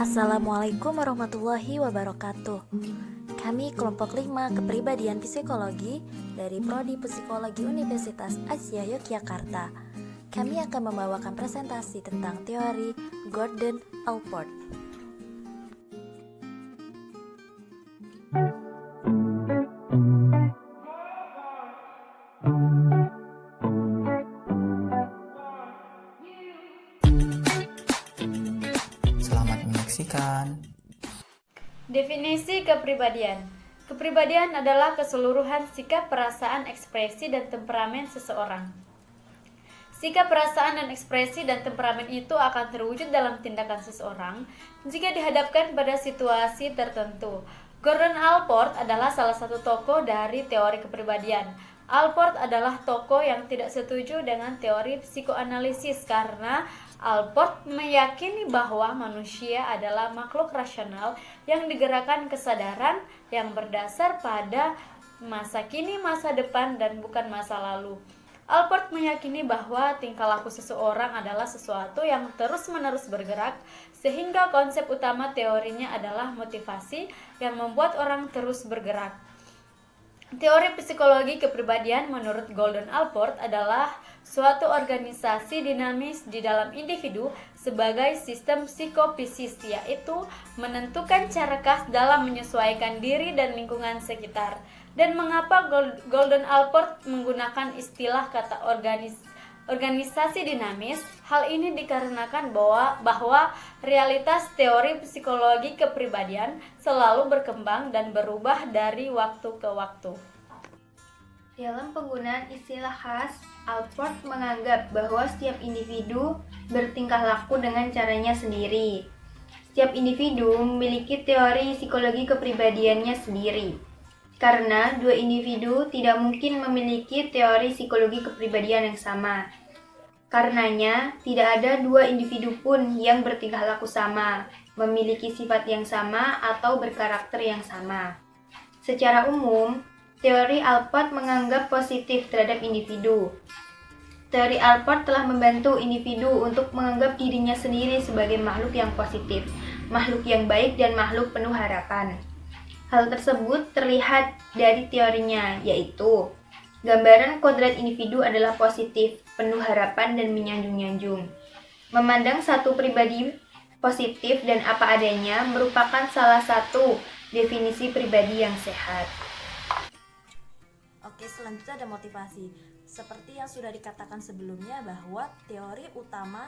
Assalamualaikum warahmatullahi wabarakatuh. Kami kelompok 5 kepribadian psikologi dari Prodi Psikologi Universitas Asia Yogyakarta. Kami akan membawakan presentasi tentang teori Gordon Allport. Selamat menyaksikan. Definisi kepribadian. Kepribadian adalah keseluruhan sikap, perasaan, ekspresi, dan temperamen seseorang. Sikap, perasaan, dan ekspresi dan temperamen itu akan terwujud dalam tindakan seseorang jika dihadapkan pada situasi tertentu. Gordon Allport adalah salah satu tokoh dari teori kepribadian. Allport adalah tokoh yang tidak setuju dengan teori psikoanalisis karena Allport meyakini bahwa manusia adalah makhluk rasional yang digerakkan kesadaran yang berdasar pada masa kini, masa depan, dan bukan masa lalu. Allport meyakini bahwa tingkah laku seseorang adalah sesuatu yang terus-menerus bergerak, sehingga konsep utama teorinya adalah motivasi yang membuat orang terus bergerak. Teori psikologi kepribadian menurut Gordon Allport adalah suatu organisasi dinamis di dalam individu sebagai sistem psikofisis, yaitu menentukan cara khas dalam menyesuaikan diri dan lingkungan sekitar. Dan mengapa Gordon Allport menggunakan istilah kata organisasi dinamis? Hal ini dikarenakan bahwa realitas teori psikologi kepribadian selalu berkembang dan berubah dari waktu ke waktu. Dalam penggunaan istilah khas, Allport menganggap bahwa setiap individu bertingkah laku dengan caranya sendiri. Setiap individu memiliki teori psikologi kepribadiannya sendiri. Karena dua individu tidak mungkin memiliki teori psikologi kepribadian yang sama. Karenanya, tidak ada dua individu pun yang bertingkah laku sama, memiliki sifat yang sama, atau berkarakter yang sama. Secara umum, teori Allport menganggap positif terhadap individu. Teori Allport telah membantu individu untuk menganggap dirinya sendiri sebagai makhluk yang positif, makhluk yang baik, dan makhluk penuh harapan. Hal tersebut terlihat dari teorinya, yaitu gambaran kodrat individu adalah positif, penuh harapan, dan menyanjung-nyanjung. Memandang satu pribadi positif dan apa adanya merupakan salah satu definisi pribadi yang sehat. Oke, selanjutnya ada motivasi. Seperti yang sudah dikatakan sebelumnya bahwa teori utama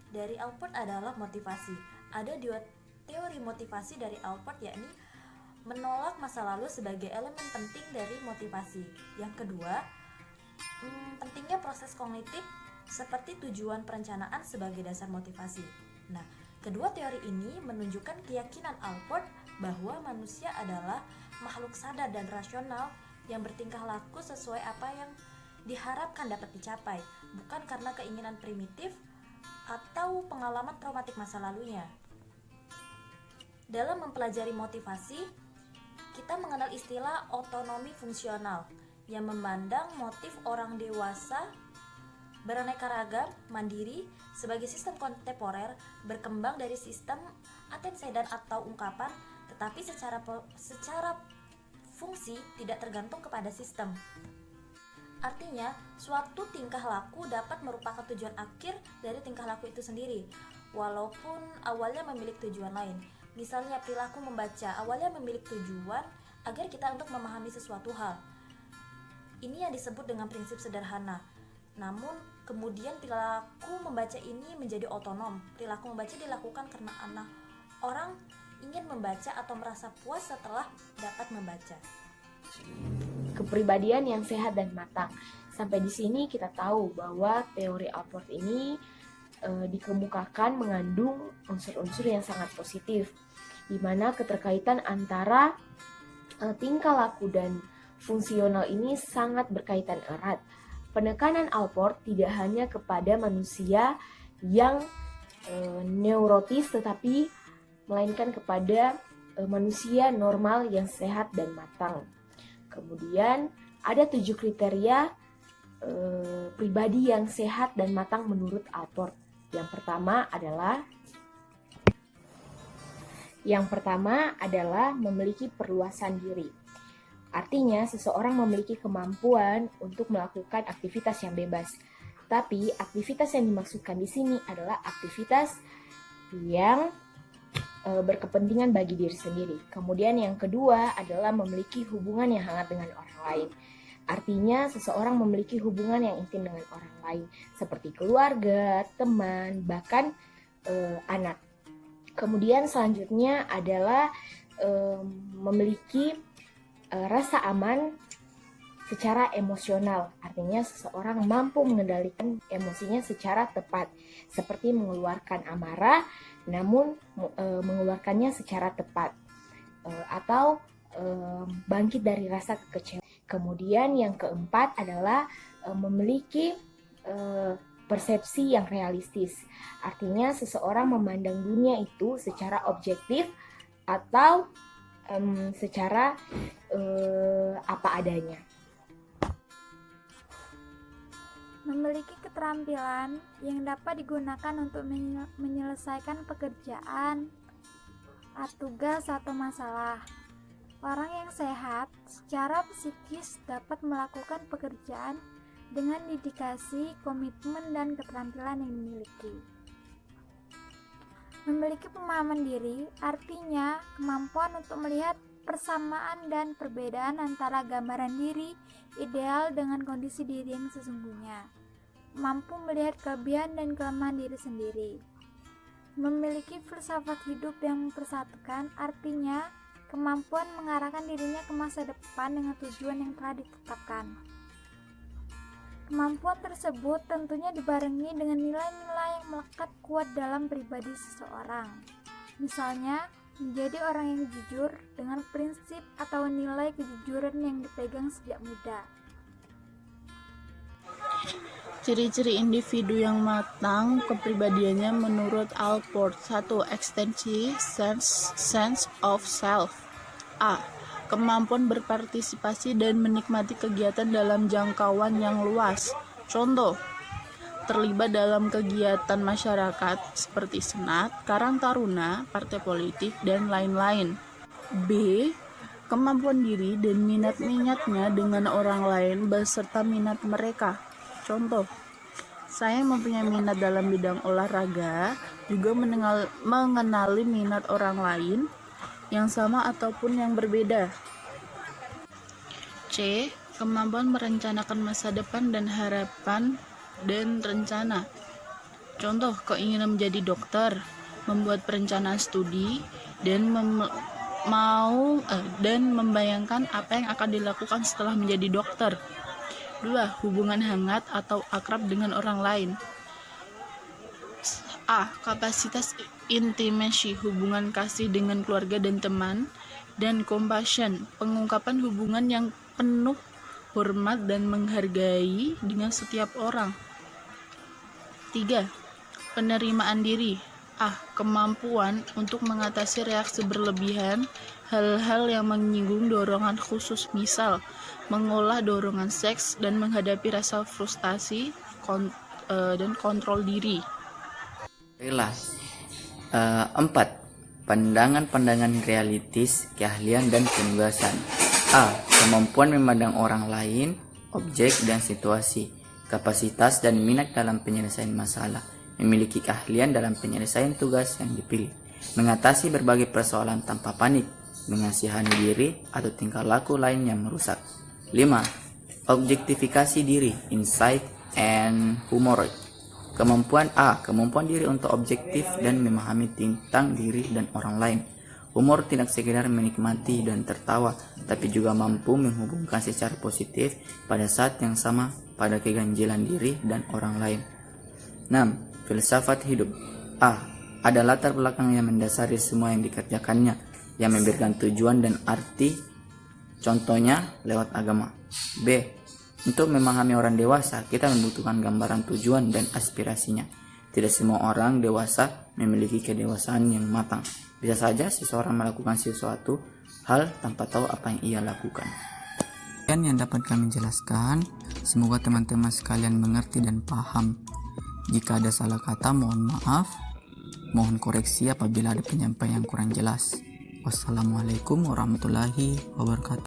dari Allport adalah motivasi. Ada dua teori motivasi dari Allport, yakni menolak masa lalu sebagai elemen penting dari motivasi. Yang kedua, pentingnya proses kognitif seperti tujuan perencanaan sebagai dasar motivasi. Nah, kedua teori ini menunjukkan keyakinan Allport bahwa manusia adalah makhluk sadar dan rasional yang bertingkah laku sesuai apa yang diharapkan dapat dicapai, bukan karena keinginan primitif atau pengalaman traumatik masa lalunya. Dalam mempelajari motivasi, kita mengenal istilah otonomi fungsional yang memandang motif orang dewasa beraneka ragam, mandiri, sebagai sistem kontemporer berkembang dari sistem antecedent atau ungkapan, tetapi secara fungsi tidak tergantung kepada sistem. Artinya, suatu tingkah laku dapat merupakan tujuan akhir dari tingkah laku itu sendiri, walaupun awalnya memiliki tujuan lain. Misalnya, perilaku membaca awalnya memiliki tujuan agar kita untuk memahami sesuatu hal. Ini yang disebut dengan prinsip sederhana. Namun, kemudian perilaku membaca ini menjadi otonom. Perilaku membaca dilakukan karena orang ingin membaca atau merasa puas setelah dapat membaca. Kepribadian yang sehat dan matang. Sampai di sini kita tahu bahwa teori Allport ini dikemukakan mengandung unsur-unsur yang sangat positif, di mana keterkaitan antara tingkah laku dan fungsional ini sangat berkaitan erat. Penekanan Allport tidak hanya kepada manusia yang neurotis, tetapi melainkan kepada manusia normal yang sehat dan matang. Kemudian ada 7 kriteria pribadi yang sehat dan matang menurut Allport. Yang pertama adalah Yang pertama adalah memiliki perluasan diri. Artinya, seseorang memiliki kemampuan untuk melakukan aktivitas yang bebas. Tapi, aktivitas yang dimaksudkan di sini adalah aktivitas yang berkepentingan bagi diri sendiri. Kemudian yang kedua adalah memiliki hubungan yang hangat dengan orang lain. Artinya seseorang memiliki hubungan yang intim dengan orang lain seperti keluarga, teman, bahkan anak. Kemudian selanjutnya adalah memiliki rasa aman secara emosional. Artinya seseorang mampu mengendalikan emosinya secara tepat, seperti mengeluarkan amarah namun mengeluarkannya secara tepat, atau bangkit dari rasa kekecewaan. Kemudian yang keempat adalah memiliki persepsi yang realistis. Artinya seseorang memandang dunia itu secara objektif atau secara apa adanya. Memiliki keterampilan yang dapat digunakan untuk menyelesaikan pekerjaan, tugas atau masalah. Orang yang sehat secara psikis dapat melakukan pekerjaan dengan dedikasi, komitmen, dan keterampilan yang dimiliki. Memiliki pemahaman diri artinya kemampuan untuk melihat persamaan dan perbedaan antara gambaran diri ideal dengan kondisi diri yang sesungguhnya. Mampu melihat kelebihan dan kelemahan diri sendiri. Memiliki filsafat hidup yang mempersatukan artinya kemampuan mengarahkan dirinya ke masa depan dengan tujuan yang telah ditetapkan. Kemampuan tersebut tentunya dibarengi dengan nilai-nilai yang melekat kuat dalam pribadi seseorang. Misalnya, menjadi orang yang jujur dengan prinsip atau nilai kejujuran yang dipegang sejak muda. Ciri-ciri individu yang matang kepribadiannya menurut Allport. 1. Ekstensi sense of self. A. Kemampuan berpartisipasi dan menikmati kegiatan dalam jangkauan yang luas. Contoh, terlibat dalam kegiatan masyarakat seperti senat, karang taruna, partai politik, dan lain-lain. B. Kemampuan diri dan minat-minatnya dengan orang lain beserta minat mereka. Contoh, saya mempunyai minat dalam bidang olahraga, juga mengenali minat orang lain yang sama ataupun yang berbeda. C. Kemampuan merencanakan masa depan dan harapan dan rencana. Contoh, keinginan menjadi dokter, membuat perencanaan studi, dan membayangkan apa yang akan dilakukan setelah menjadi dokter. 2. Hubungan hangat atau akrab dengan orang lain. A. Kapasitas intimacy, hubungan kasih dengan keluarga dan teman, dan compassion, pengungkapan hubungan yang penuh hormat dan menghargai dengan setiap orang. 3. Penerimaan diri. A. Kemampuan untuk mengatasi reaksi berlebihan, hal-hal yang menyinggung dorongan khusus, misal mengolah dorongan seks dan menghadapi rasa frustasi dan kontrol diri. 4. Pandangan-pandangan realistis, keahlian dan kebebasan. A. Kemampuan memandang orang lain, objek dan situasi, kapasitas dan minat dalam penyelesaian masalah, memiliki keahlian dalam penyelesaian tugas yang dipilih, mengatasi berbagai persoalan tanpa panik, mengasihani diri atau tingkah laku lain yang merusak. 5. Objektifikasi diri, insight and humor. Kemampuan A. Kemampuan diri untuk objektif dan memahami tentang diri dan orang lain. Humor tidak sekedar menikmati dan tertawa, tapi juga mampu menghubungkan secara positif pada saat yang sama pada keganjilan diri dan orang lain. 6. Filsafat hidup. A. Ada latar belakang yang mendasari semua yang dikerjakannya, yang memberikan tujuan dan arti, contohnya lewat agama. B. Untuk memahami orang dewasa, kita membutuhkan gambaran tujuan dan aspirasinya. Tidak semua orang dewasa memiliki kedewasaan yang matang. Bisa saja seseorang melakukan sesuatu hal tanpa tahu apa yang ia lakukan. Dan yang dapat kami jelaskan, semoga teman-teman sekalian mengerti dan paham. Jika ada salah kata, mohon maaf. Mohon koreksi apabila ada penyampaian yang kurang jelas. Wassalamualaikum warahmatullahi wabarakatuh.